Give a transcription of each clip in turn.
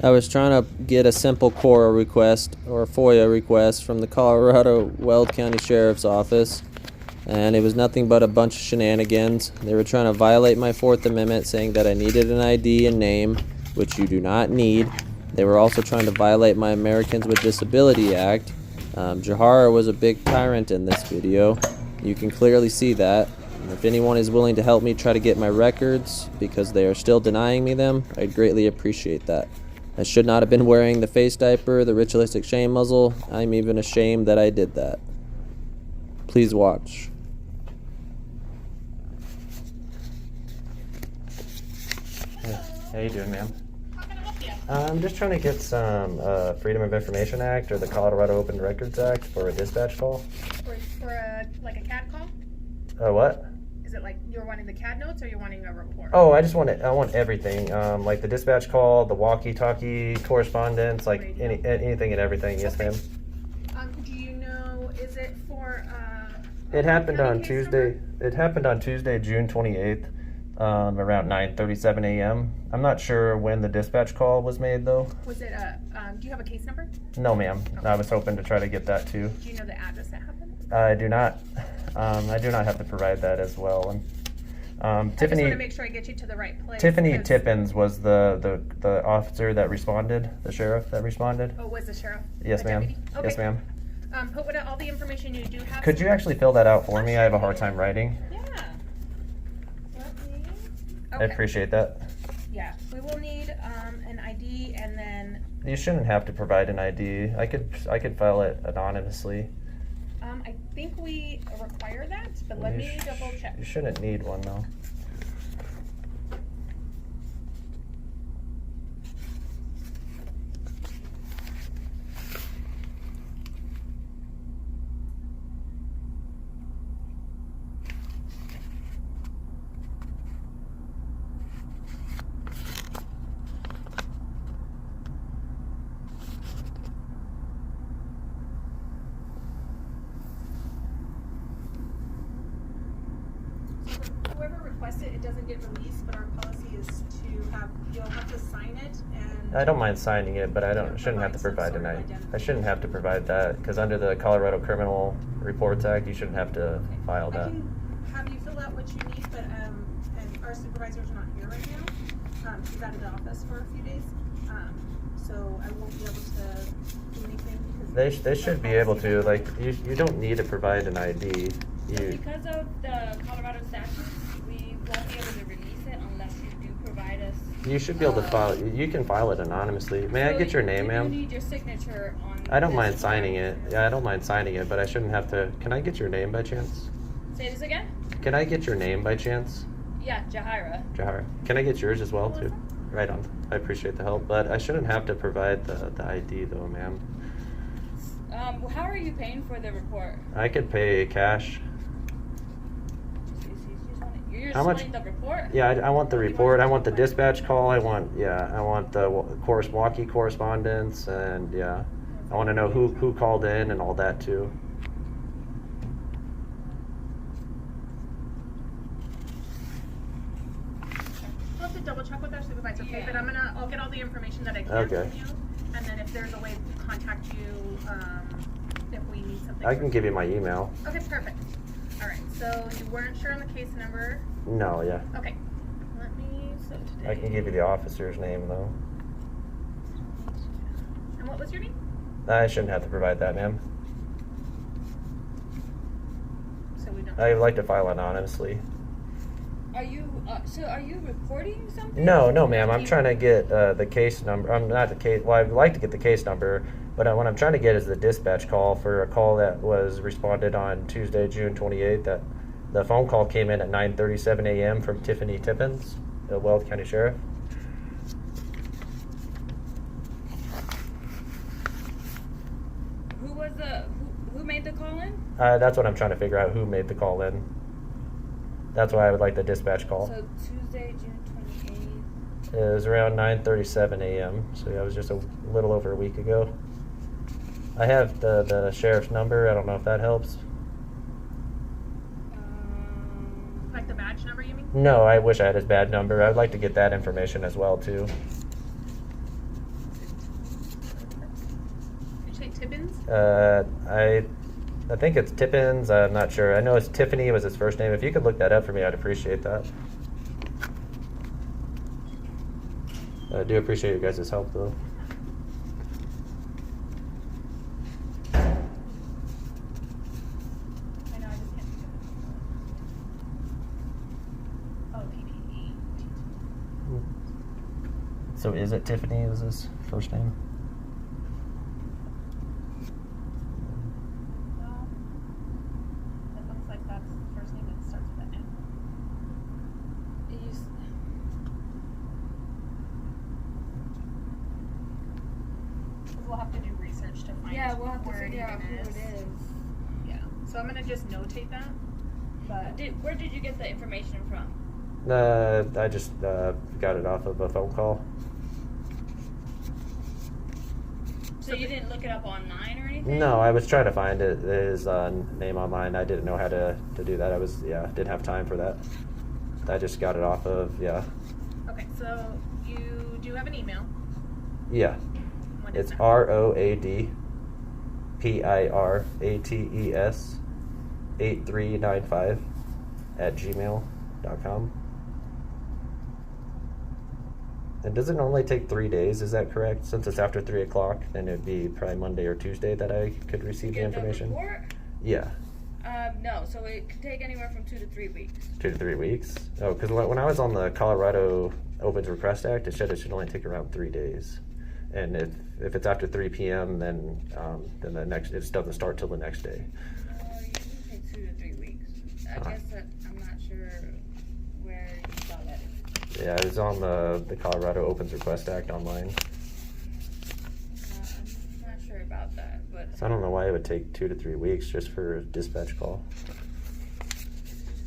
I was trying to get a simple CORA request or FOIA request from the Colorado Weld County Sheriff's Office, and it was nothing but a bunch of shenanigans. They were trying to violate my Fourth Amendment, saying that I needed an ID and name, which you do not need. They were also trying to violate my Americans with Disabilities Act. Jahara was a big tyrant in this video. You can clearly see that. If anyone is willing to help me try to get my records because they are still denying me them, I'd greatly appreciate that. I should not have been wearing the face diaper, the ritualistic shame muzzle. I'm even ashamed that I did that. Please watch. How you doing, ma'am? How can I help you? I'm just trying to get some Freedom of Information Act or the Colorado Open Records Act for a dispatch call. For a CAD call? What? Is it like you're wanting the CAD notes or you're wanting a report? Oh, I want everything. Like the dispatch call, the walkie-talkie correspondence, like anything and everything. Yes, ma'am. Do you know, is it for It happened on Tuesday. Number? It happened on Tuesday, June 28th, around 9:37 a.m. I'm not sure when the dispatch call was made, though. Was it do you have a case number? No, ma'am. Okay. I was hoping to try to get that, too. Do you know the address that happened? I do not. I do not have to provide that as well. And Tiffany, I just want to make sure I get you to the right place. Tiffany Tippins was the officer that responded, the sheriff that responded. Oh, was the sheriff? Yes, ma'am. Okay. Yes, ma'am. Put all the information you do have. Could you actually fill that out for me? I have a hard time writing. Yeah. I appreciate that. Yeah, we will need an ID, and then. You shouldn't have to provide an ID. I could file it anonymously. I think we require that, but let me double check. You shouldn't need one though. Whoever requests it, it doesn't get released, but our policy is to have, you'll have to sign it, and I don't mind signing it, but shouldn't have to provide an ID. I shouldn't have to provide that because under the Colorado Criminal Reports Act, you shouldn't have to file that. I can have you fill out what you need, but and our supervisor's not here right now. She's out of the office for a few days, so I won't be able to do anything because they should be able to. Like you don't need to provide an ID. Because of the Colorado statutes, we won't be able to release it unless you do provide us. You should be able to file. You can file it anonymously. May I get your name, ma'am? We need your signature on. I don't mind signing it. Yeah, I don't mind signing it, but I shouldn't have to. Can I get your name by chance? Say this again? Can I get your name by chance? Yeah, Jahira. Jahira. Can I get yours as well, too? Right on. I appreciate the help, but I shouldn't have to provide the ID, though, ma'am. How are you paying for the report? I could pay cash. You're just wanting the report? Yeah, I want the report. I want the dispatch call. I want the walkie correspondence, and yeah, I want to know who called in and all that too. We'll have to double check with our supervisor, okay? But I'll get all the information that I can from you, and then if there's a way to contact you, if we need something. I can give you my email. Okay, perfect. All right, so you weren't sure on the case number? No, yeah. Okay. Let me, so today. I can give you the officer's name, though. And what was your name? I shouldn't have to provide that, ma'am. So we don't. I would like to file anonymously. Are you reporting something? No, ma'am. I'm trying to get the case number. I'm not the case. Well, I'd like to get the case number, but what I'm trying to get is the dispatch call for a call that was responded on Tuesday, June 28th. That the phone call came in at 9:37 a.m. from Tiffany Tippins, the Weld County Sheriff. Who made the call in? That's what I'm trying to figure out. Who made the call in? That's why I would like the dispatch call. So Tuesday, June 28th. It was around 9:37 a.m. So that was just a little over a week ago. I have the sheriff's number. I don't know if that helps. Like the badge number, you mean? No, I wish I had his badge number. I'd like to get that information as well too. Tibbins? I think it's Tippins. I'm not sure. I know it's Tiffany was his first name. If you could look that up for me, I'd appreciate that. I do appreciate your guys' help, though. I know, I just can't think of it. Oh, PPE. So is it Tiffany? Was his first name? Well, it looks like that's the first name that starts with an N. It used- Because we'll have to do research to find Yeah, we'll have to where figure out even who it is. Yeah. So I'm gonna just notate that. But Where did you get the information from? I just got it off of a phone call. So you didn't look it up online or anything? No, I was trying to find his name online. I didn't know how to do that. Didn't have time for that. I just got it off of, okay, so you do have an email. Yeah. What is It's that? ROADPIRATES8395@gmail.com. And does it normally take 3 days? Is that correct? Since it's after 3 o'clock, then it'd be probably Monday or Tuesday that I could receive the Get information. report? Yeah, No, so it could take anywhere from 2 to 3 weeks. 2 to 3 weeks. Oh, because when I was on the Colorado Opens Request Act, it said it should only take around 3 days. And if it's after 3 p.m., then the next it doesn't start till the next day. It usually takes 2 to 3 weeks. I guess that I'm not sure where you saw that. Yeah, it was on the Colorado Opens Request Act online. I'm not sure about that, but So I don't know why it would take 2 to 3 weeks just for a dispatch call.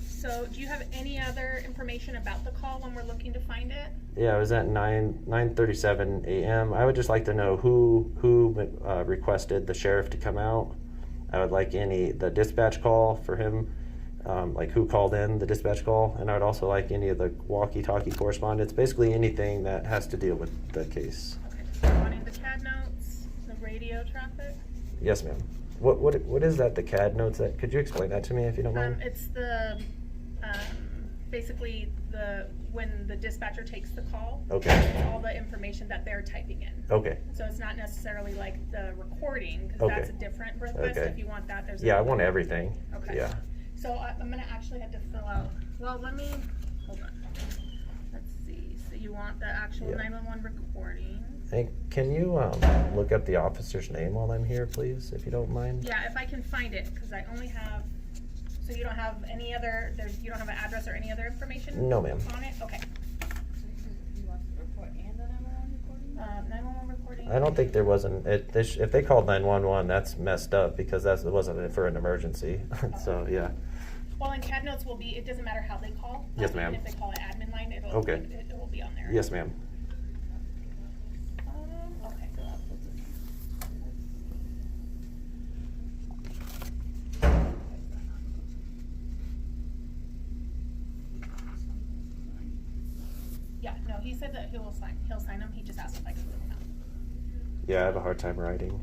So do you have any other information about the call when we're looking to find it? Yeah, it was at 9:37 a.m. I would just like to know who requested the sheriff to come out. I would like the dispatch call for him, like who called in the dispatch call, and I would also like any of the walkie-talkie correspondence, basically anything that has to deal with the case. Okay, so you wanted the CAD notes, the radio traffic? Yes, ma'am. What is that? The CAD notes? Could you explain that to me if you don't mind? It's the basically when the dispatcher takes the call. Okay. It's all the information that they're typing in. Okay. So it's not necessarily like the recording, because Okay. that's a different request. Okay. If you want that, there's Yeah, I another want one. everything. Okay. Yeah. So I'm gonna actually have to fill out. Well, hold on. Let's see. So you want the actual Yeah. 911 recording? Hey, can you look up the officer's name while I'm here, please, if you don't mind? Yeah, if I can find it, because I only have. So you don't have any other. You don't have an address or any other information? No, ma'am. On it? Okay. you want the report and the 911 recording? 911 recording. I don't think there wasn't. If they called 911, that's messed up because it wasn't for an emergency. So yeah. Well, and CAD notes will be. It doesn't matter how they call. Yes, ma'am. Even if they call an admin line, it Okay. will be on there. Yes, ma'am. Okay. Yeah, no, he said that he'll sign them. He just asked if I could fill them out. Yeah, I have a hard time writing.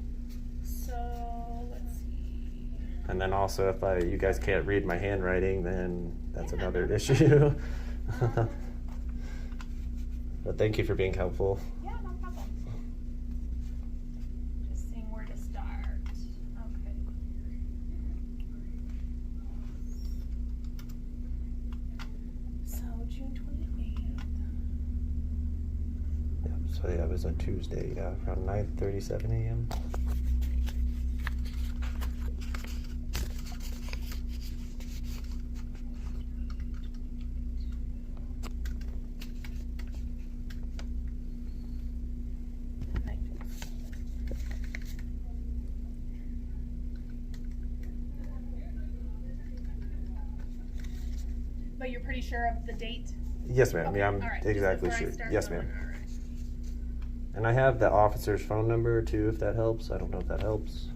So let's see. And then also, if you guys can't read my handwriting, then that's another issue. But thank you for being helpful. Yeah, no problem. Just seeing where to start. Okay. So June 28th. Yeah, so yeah, it was a Tuesday, around 9:37 a.m. But you're pretty sure of the date? Yes, ma'am. Okay, Yeah, I'm all right. exactly Just before I sure. start Yes, going, ma'am. all right. And I have the officer's phone number too, if that helps. I don't know if that helps.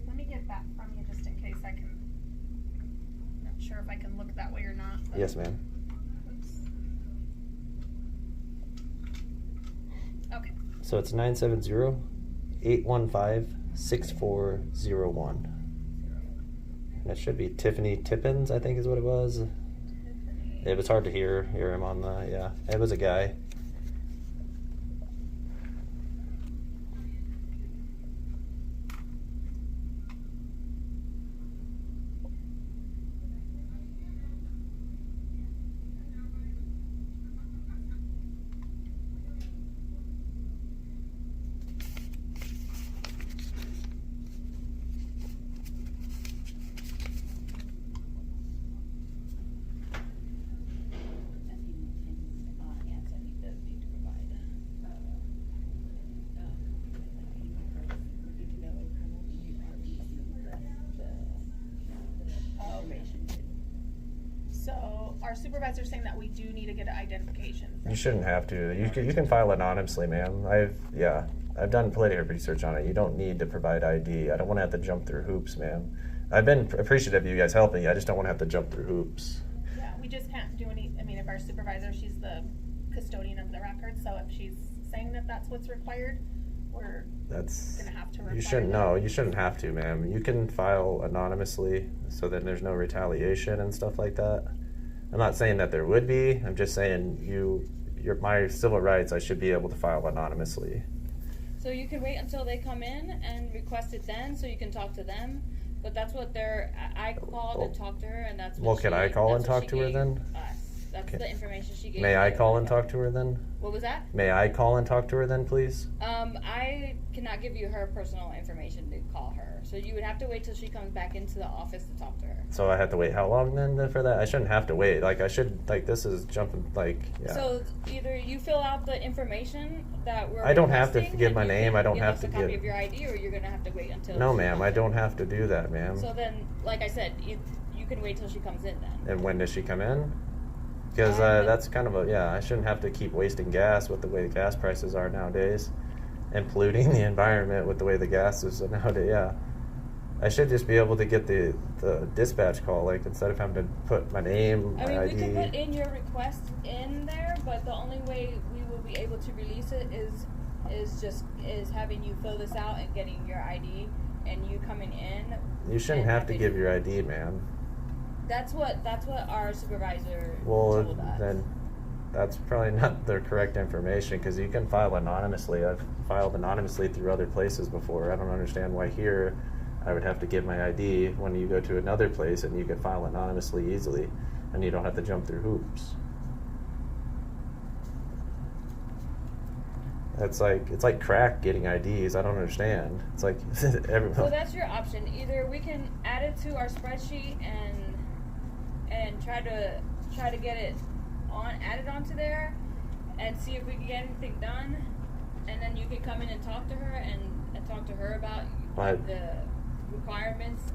Let me get that from you just in case I can. Not sure if I can look that way or not. but- Yes, ma'am. Oops. So it's 970-815-6401. And it should be Tiffany Tippins, I think is what it was. It was hard to hear him on the, yeah. It was a guy. So our supervisor's saying that we do need to get an identification. You shouldn't have to. You can file anonymously, ma'am. I've done plenty of research on it. You don't need to provide ID. I don't want to have to jump through hoops, ma'am. I've been appreciative of you guys helping. I just don't want to have to jump through hoops. Yeah, we just can't do any, I mean, if our supervisor, she's the custodian of the record, so if she's saying that that's what's required, we're gonna have to require You shouldn't that. know. You shouldn't have to, ma'am. You can file anonymously, so then there's no retaliation and stuff like that. I'm not saying that there would be. I'm just saying my civil rights. I should be able to file anonymously. So you can wait until they come in and request it then, so you can talk to them. But that's what I called and talked to her, and that's what Well, can I call and talk to her then? Us. That's the information she gave. May I me. call and talk to her then? What was that? May I call and talk to her then, please? I cannot give you her personal information to call her. So you would have to wait till she comes back into the office to talk to her. So I have to wait how long then for that? I shouldn't have to wait. This is jumping, yeah. So either you fill out the information that we're I don't have to requesting give and my you name. can I don't give have us to a copy give- of your ID, or you're gonna have to wait until. No, she ma'am, comes I in. don't have to do that, ma'am. So then, like I said, you can wait till she comes in then. And when does she come in? Because that's kind of I shouldn't have to keep wasting gas with the way the gas prices are nowadays and polluting the environment with the way the gas is nowadays, yeah. I should just be able to get the dispatch call, like, instead of having to put my name, my I mean, ID. we can put in your request in there, but the only way we will be able to release it is having you fill this out and getting your ID and you coming in. You shouldn't and have to having- give your ID, ma'am. That's what our supervisor Well, told us. then that's probably not the correct information, because you can file anonymously. I've filed anonymously through other places before. I don't understand why here I would have to give my ID when you go to another place and you can file anonymously easily and you don't have to jump through hoops. It's like crack getting IDs. I don't understand. It's like everyone. So that's your option. Either we can add it to our spreadsheet and try to get it added onto there and see if we can get anything done, and then you can come in and talk to her and talk to her about the requirements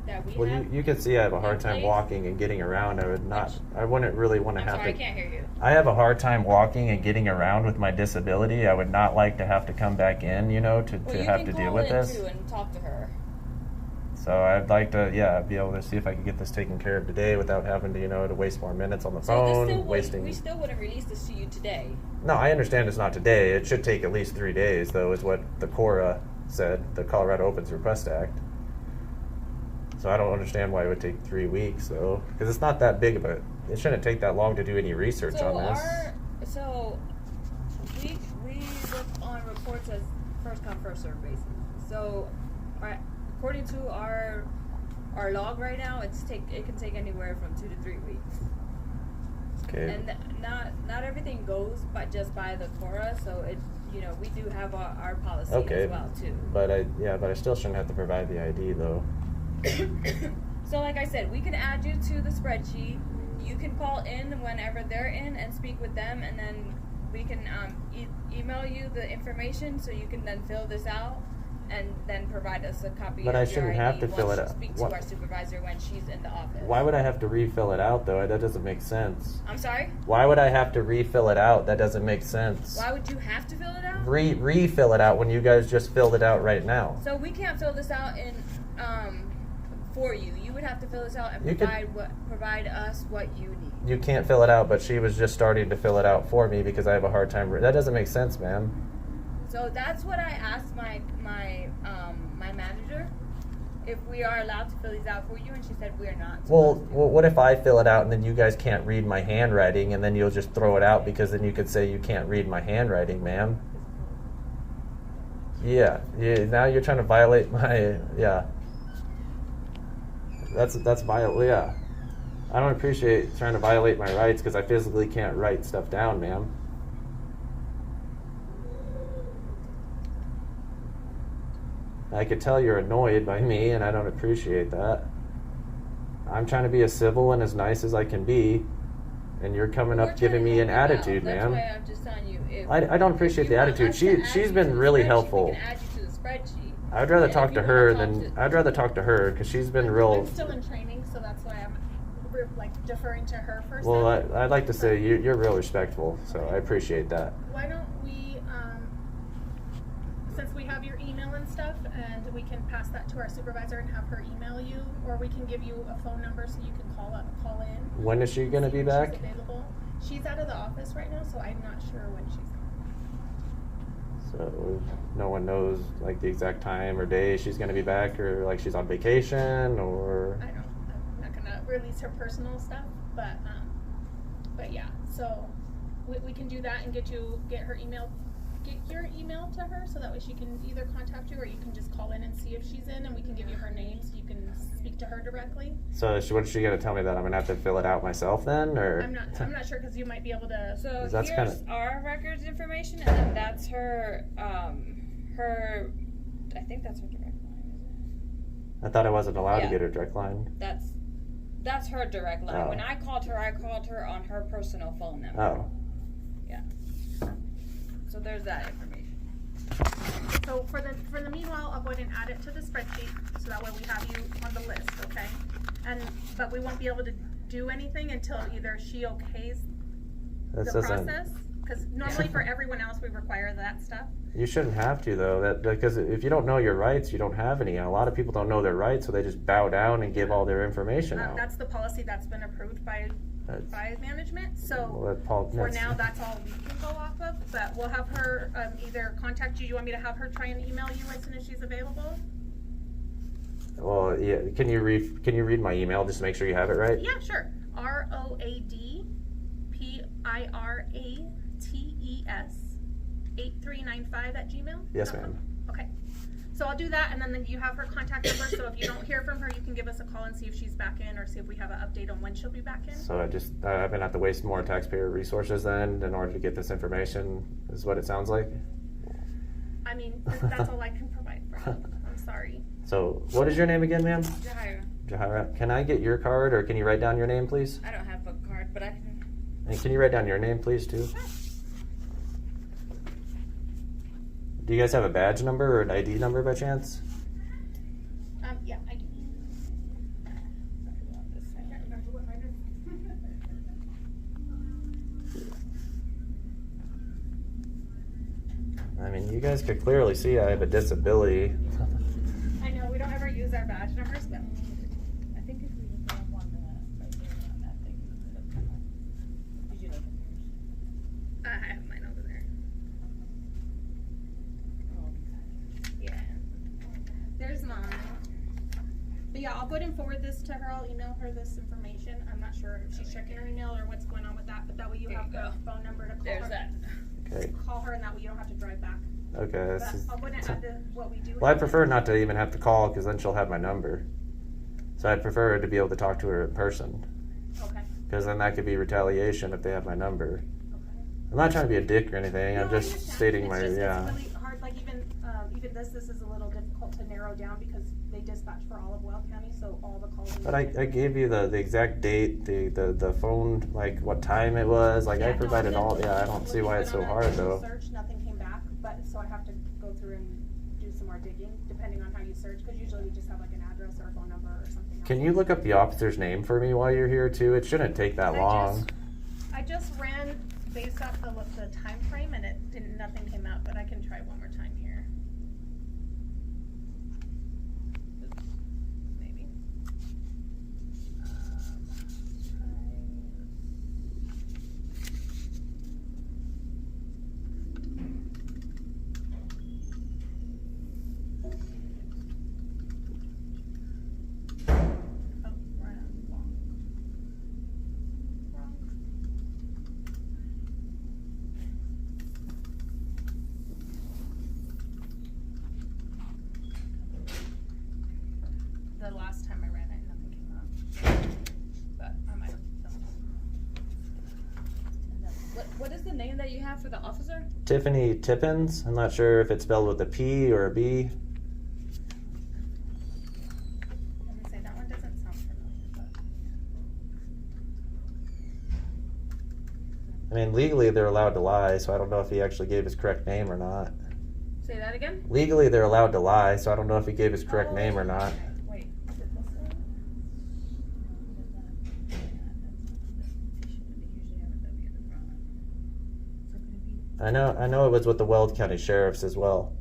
that we Well, have. you can see I have a hard in time place. walking and getting around. I wouldn't really want to I'm have sorry, to. I can't hear you. I have a hard time walking and getting around with my disability. I would not like to have to come back in, to Well, have you to can deal call with in this. too and talk to her. So I'd like to, be able to see if I could get this taken care of today without having to, to waste more minutes on the So phone, we wasting. still wouldn't release this to you today. No, I understand it's not today. It should take at least 3 days, though, is what the CORA said, the Colorado Opens Request Act. So I don't understand why it would take 3 weeks, though, because it's not that big of a. It shouldn't take that long to do any research So on this. we look on reports as first come first served basis. So according to our log right now, it can take anywhere from 2 to 3 weeks. Okay. And not everything goes just by the CORA, so we do have our policy Okay. as well too. But I still shouldn't have to provide the ID, though. So like I said, we can add you to the spreadsheet. You can call in whenever they're in and speak with them, and then we can email you the information so you can then fill this out and then provide us a copy But of I your shouldn't ID have to fill once it you out. speak What- to our supervisor when she's in the office. Why would I have to refill it out, though? That doesn't make sense. I'm sorry? Why would I have to refill it out? That doesn't make sense. Why would you have to fill it out? Refill it out when you guys just filled it out right now. So we can't fill this out for you. You would have to fill this out and You could- provide us what you need. You can't fill it out, but she was just starting to fill it out for me because I have a hard time. That doesn't make sense, ma'am. So that's what I asked my manager, if we are allowed to fill these out for you, and she said we are not. Well, what if I fill it out and then you guys can't read my handwriting, and then you'll just throw it out because then you could say you can't read my handwriting, ma'am? Yeah. Now you're trying to violate my That's violate. Yeah. I don't appreciate trying to violate my rights because I physically can't write stuff down, ma'am. I could tell you're annoyed by me, and I don't appreciate that. I'm trying to be as civil and as nice as I can be, and you're coming up giving me an attitude, ma'am. That's why I'm just telling you. I don't appreciate the attitude. She's been really helpful. We can add you to the spreadsheet. I'd rather talk if to you her wanna than talk to- I'd rather talk to her because she's been real. I'm still in training, so that's why we're like deferring to her first. Well, I'd like to say you're real respectful, so I appreciate that. Why don't we, since we have your email and stuff, and we can pass that to our supervisor and have her email you, or we can give you a phone number so you can call in. When is she gonna See be if back? She's available. She's out of the office right now, so I'm not sure when she's coming. So no one knows like the exact time or day she's gonna be back, or like she's on vacation, or. I don't. I'm not gonna release her personal stuff, but yeah. So we can do that and get your email to her, so that way she can either contact you or you can just call in and see if she's in, and we can give you her name so you can speak to her directly. So what is she gonna tell me, that I'm gonna have to fill it out myself then, or? I'm not sure because you might be able to. So That's here's kinda- our records information, and then that's her. I think that's her direct line. I thought I wasn't allowed to Yeah. get her direct line. That's her direct line. Oh. When I called her on her personal phone number. Oh. Yeah. So there's that information. So for the meanwhile, I'll go ahead and add it to the spreadsheet so that way we have you on the list, okay? But we won't be able to do anything until either she okays the process, because normally for everyone else we require that stuff. You shouldn't have to though, because if you don't know your rights, you don't have any. And a lot of people don't know their rights, so they just bow down and give all their information out. That's the policy that's been approved by management. So Well, for now, that's all we can go off of. But we'll have her either contact you. You want me to have her try and email you as soon as she's available? Well, yeah. Can you read my email just to make sure you have it right? Yeah, sure. ROADPIRATES 8395 Yes, ma'am. Okay. So I'll do that, and then you have her contact number, so if you don't hear from her, you can give us a call and see if she's back in, or see if we have an update on when she'll be back in. So I've been have to waste more taxpayer resources then in order to get this information, is what it sounds like? I mean, that's all I can provide for you. I'm sorry. So what is your name again, ma'am? Jahira. Jahira. Can I get your card, or can you write down your name, please? I don't have a card, but I can. And can you write down your name, please, too? Do you guys have a badge number or an ID number by chance? Yeah, I do. Sorry about this. I can't remember what mine is. I mean, you guys could clearly see I have a disability. I know we don't ever use our badge numbers, but I think if we look up on the right there on that thing, it'll come up. Did you look at yours? I have mine over there. Yeah. There's mine. But yeah, I'll go ahead and forward this to her. I'll email her this information. I'm not sure if she's checking her email or what's going on with that, but that way you There have you the go. phone number to call There's her. that. Okay. Call her, and that way you don't have to drive back. Okay. But I'll go ahead and add what we do. Well, I'd have. prefer not to even have to call, because then she'll have my number. So I'd prefer to be able to talk to her in person, Okay. because then that could be retaliation if they have my number. Okay. I'm not trying to be a dick or anything. No, I'm I just understand. stating It's my just, yeah. It's really hard. Like even this is a little difficult to narrow down because they dispatch for all of Weld County, so all the calls. But I gave you the exact date, the phone, like what time it was. Like I provided all. Yeah, I don't see why it's so hard though. Search, nothing came back, but so I have to go through and do some more digging, depending on how you search. Because usually we just have like an address or a phone number or something else. Can you look up the officer's name for me while you're here too? It shouldn't take that long. I just ran based off the time frame, and nothing came out. But I can try one more time here. Oops. Maybe. What is the name that you have for the officer? Tiffany Tippins. I'm not sure if it's spelled with a P or a B. Let me say that one doesn't sound familiar. But I mean, legally they're allowed to lie, so I don't know if he actually gave his correct name or not. Say that again. Legally they're allowed to lie, so I don't know if he gave his correct name or not. wait, is it this one? I know it was with the Weld County Sheriffs as well.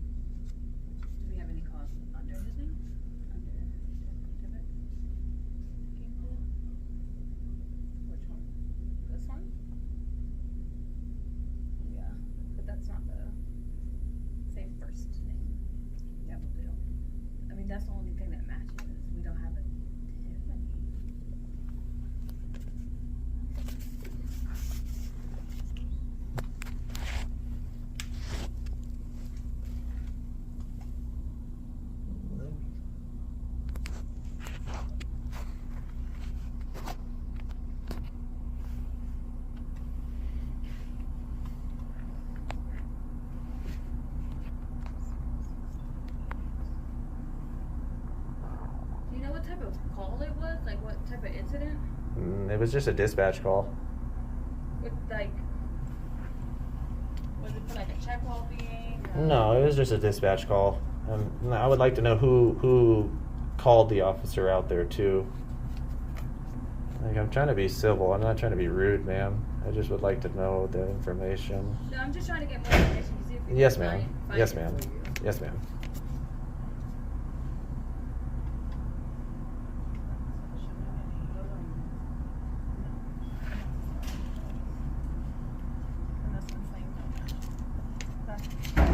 Do we have any calls under his name? Under Tippett? Which one? This one? Yeah, but that's not the same first name. Yeah, we'll do. I mean, that's the only thing that matches. We don't have a Tiffany. Do you know what type of call it was? Like what type of incident? It was just a dispatch call. With like, was it for like a check well being? No, it was just a dispatch call. I would like to know who called the officer out there too. Like, I'm trying to be civil. I'm not trying to be rude, ma'am. I just would like to know the information. No, I'm just trying to get more information to see if we Yes, can ma'am. find Yes, it ma'am. for you. Yes, ma'am. and this one's saying no match. That's it.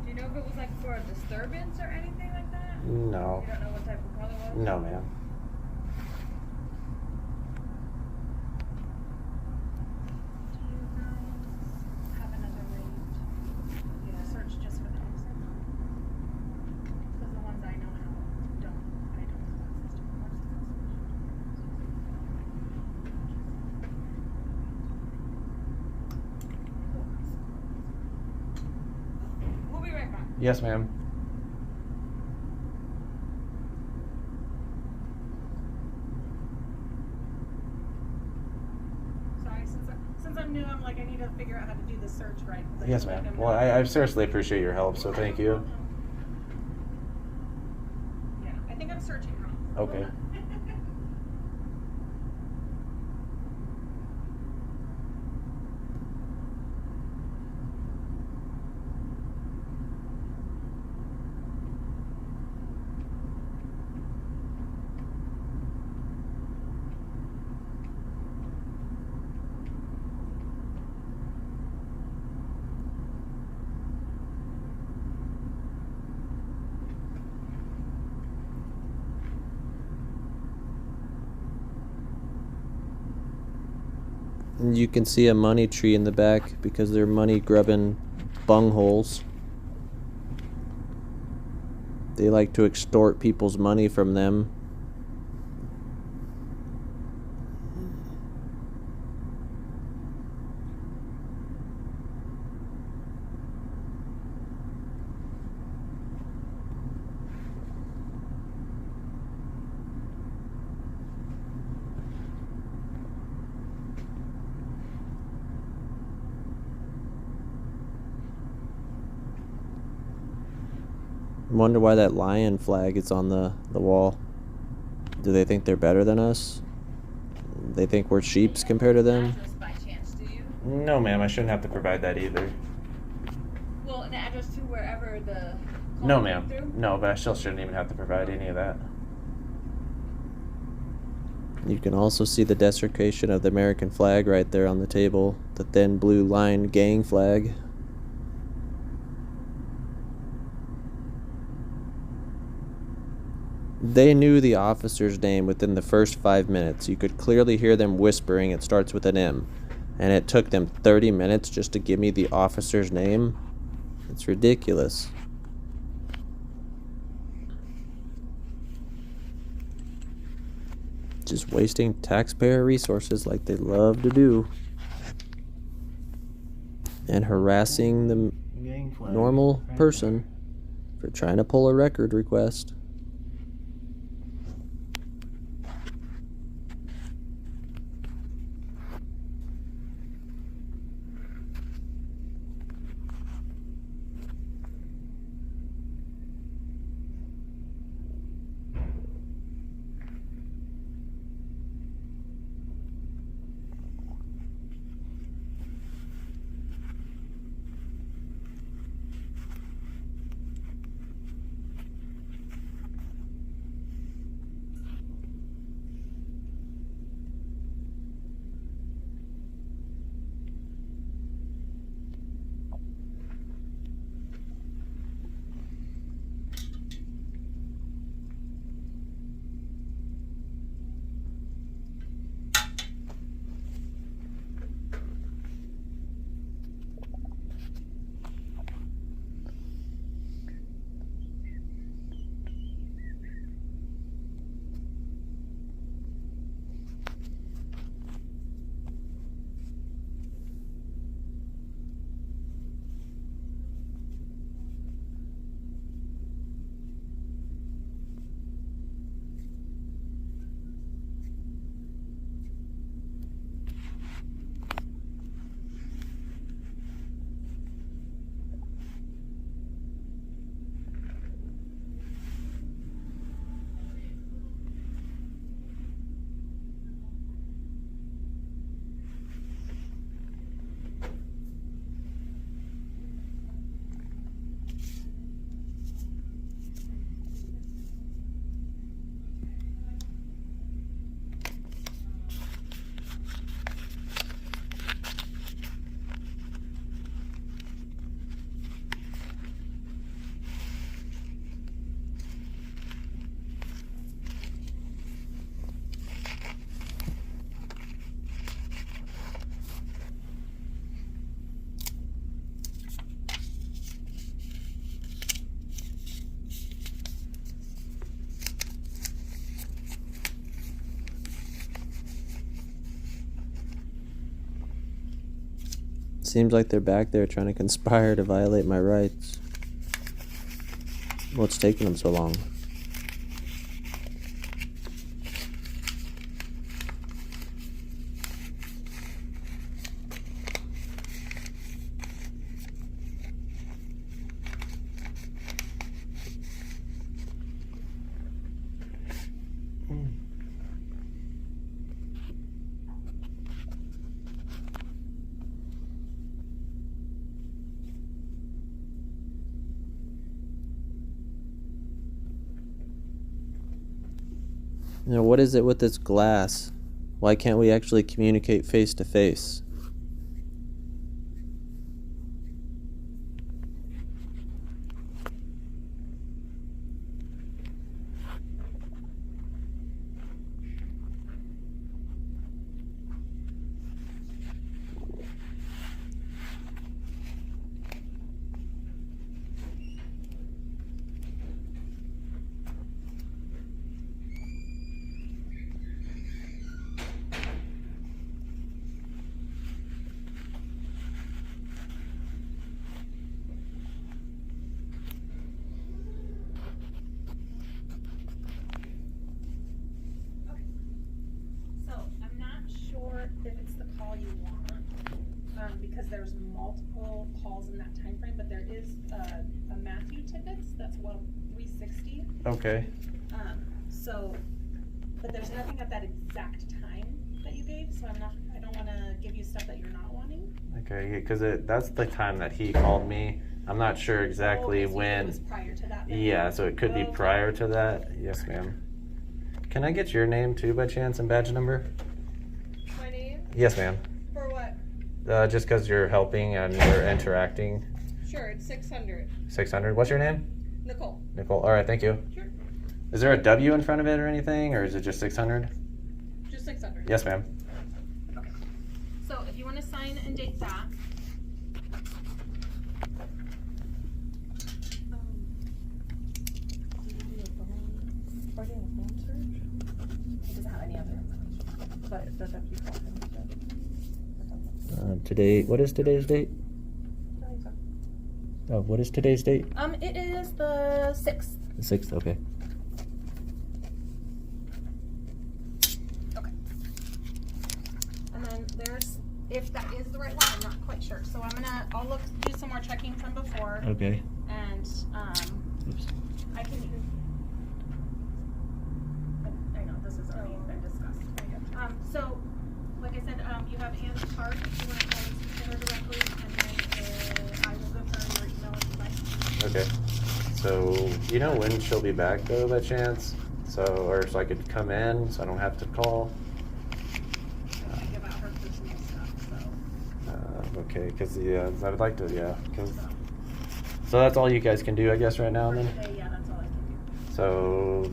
Do you know if it was like for a disturbance or anything like that? No. You don't know what type of call it was? No, ma'am. Do you guys have another way to search just for the officer? Because the ones I know how don't. I don't have access to We'll be right back. Yes, ma'am. Sorry, since I'm new, I'm like I need to figure out how to do the search right. Yes, ma'am. Well, I seriously appreciate your help, so thank you. Yeah, I think I'm searching wrong. Okay. And you can see a money tree in the back because they're money grubbing bungholes. They like to extort people's money from them. I wonder why that lion flag is on the wall. Do they think they're better than us? They think we're sheeps compared to them? Address by chance, do you? No, ma'am, I shouldn't have to provide that either. Well, an address to wherever the call No, came ma'am. through? No, but I still shouldn't even have to provide any of that. You can also see the desecration of the American flag right there on the table, the thin blue line gang flag. They knew the officer's name within the first 5 minutes. You could clearly hear them whispering it starts with an M. And it took them 30 minutes just to give me the officer's name. It's ridiculous. Just wasting taxpayer resources like they love to do. And harassing the normal person for trying to pull a record request. Seems like they're back there trying to conspire to violate my rights. What's taking them so long? You know, what is it with this glass? Why can't we actually communicate face to face? If it's the call you want, because there's multiple calls in that time frame, but there is a Matthew tickets, that's 360. Okay. So but there's nothing at that exact time that you gave, so I don't want to give you stuff that you're not wanting. Okay, because that's the time that he called me. I'm not sure exactly Oh, okay, so when. it was prior to that then? Yeah, so it could be Okay. prior to that. Yes, ma'am. Can I get your name too, by chance, and badge number? My name? Yes, ma'am. For what? Just because you're helping and we're interacting. Sure, it's 600. 600. What's your name? Nicole. Nicole. All right, thank you. Sure. Is there a W in front of it or anything, or is it just 600? Just 600. Yes, ma'am. So if you want to sign and date that. Or doing a phone search? It doesn't have any other information. But it does have to be called. Today, what is today's date? I think so. Oh, what is today's date? It is the 6th. The 6th, okay. Okay. And then there's, if that is the right one, I'm not quite sure. So I'll do some more checking from before. Okay. And, Oops. I can, I know, this has already been discussed. So, like I said, you have Anne's card if you want to call and speak to her directly, and then I will give her your email if you'd like. Okay. So, you know when she'll be back, though, by chance? So I could come in, so I don't have to call? I can give out her personal stuff, so. Okay, because, yeah, I would like to, yeah. So that's all you guys can do, I guess, right now, For then? today, yeah, that's all I can do.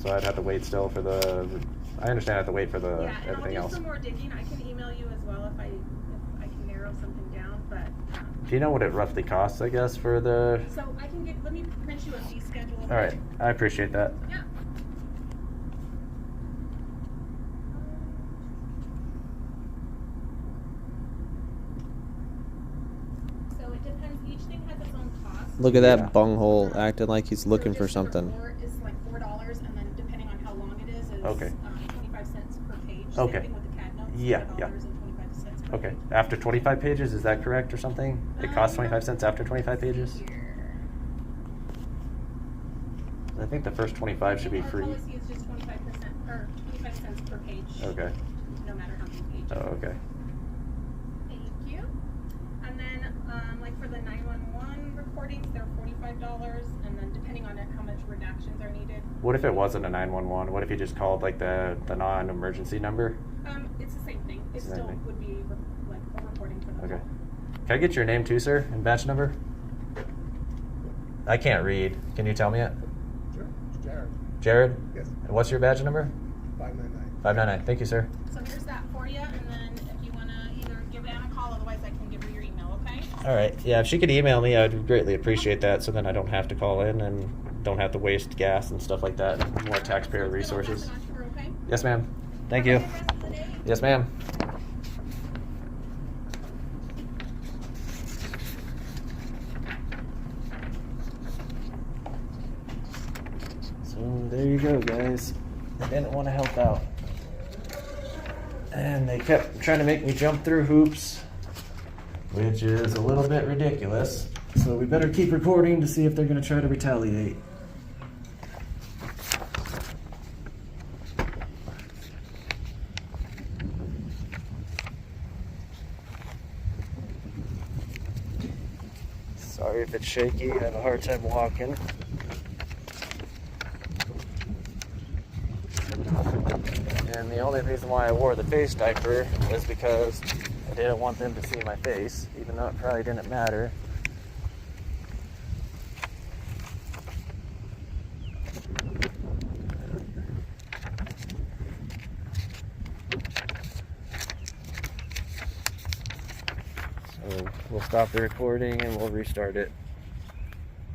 So I'd have to wait still for I understand I have to wait for Yeah, and everything I'll else. do some more digging. I can email you as well if I can narrow something down, but, Do you know what it roughly costs, I guess, for the... so let me print you a fee schedule. All right, I appreciate that. Yeah. So it depends, each thing has its own cost. Look at Yeah. that bunghole acting like he's looking So for just the something. report is like $4, and then depending on how long it is Okay. 25 cents per page. Okay. Same thing with the CAD notes. Yeah, $5 yeah. and 25 cents per Okay, page. after 25 pages, is that correct or something? It costs 25 cents after 25 pages? Here. I think the first 25 should be Our free. policy is just 25% or 25 cents per page. Okay. No matter how many pages. Oh, okay. Thank you. And then, like for the 911 recordings, they're $45, and then depending on how much redactions are needed. What if it wasn't a 911? What if you just called like the non-emergency number? It's the same thing. It Same still thing. would be like a recording for the Okay. call. Can I get your name too, sir, and badge number? I can't read. Can you tell me it? Sure, it's Jared. Jared? Yes, And what's your badge number? 599. 599. Thank you, sir. So here's that for you, and then if you want to either give Ann a call, otherwise I can give her your email, okay? All right. Yeah, if she could email me, I'd greatly appreciate that, so then I don't have to call in and don't have to waste gas and stuff like that. More taxpayer Sounds good. I'll pass resources. it on to her, okay? Yes, ma'am. Thank you. Have a good rest of the day. Yes, ma'am. So there you go, guys. They didn't want to help out. And they kept trying to make me jump through hoops, which is a little bit ridiculous. So we better keep recording to see if they're going to try to retaliate. Sorry if it's shaky. I have a hard time walking. And the only reason why I wore the face diaper is because I didn't want them to see my face, even though it probably didn't matter. So we'll stop the recording and we'll restart it.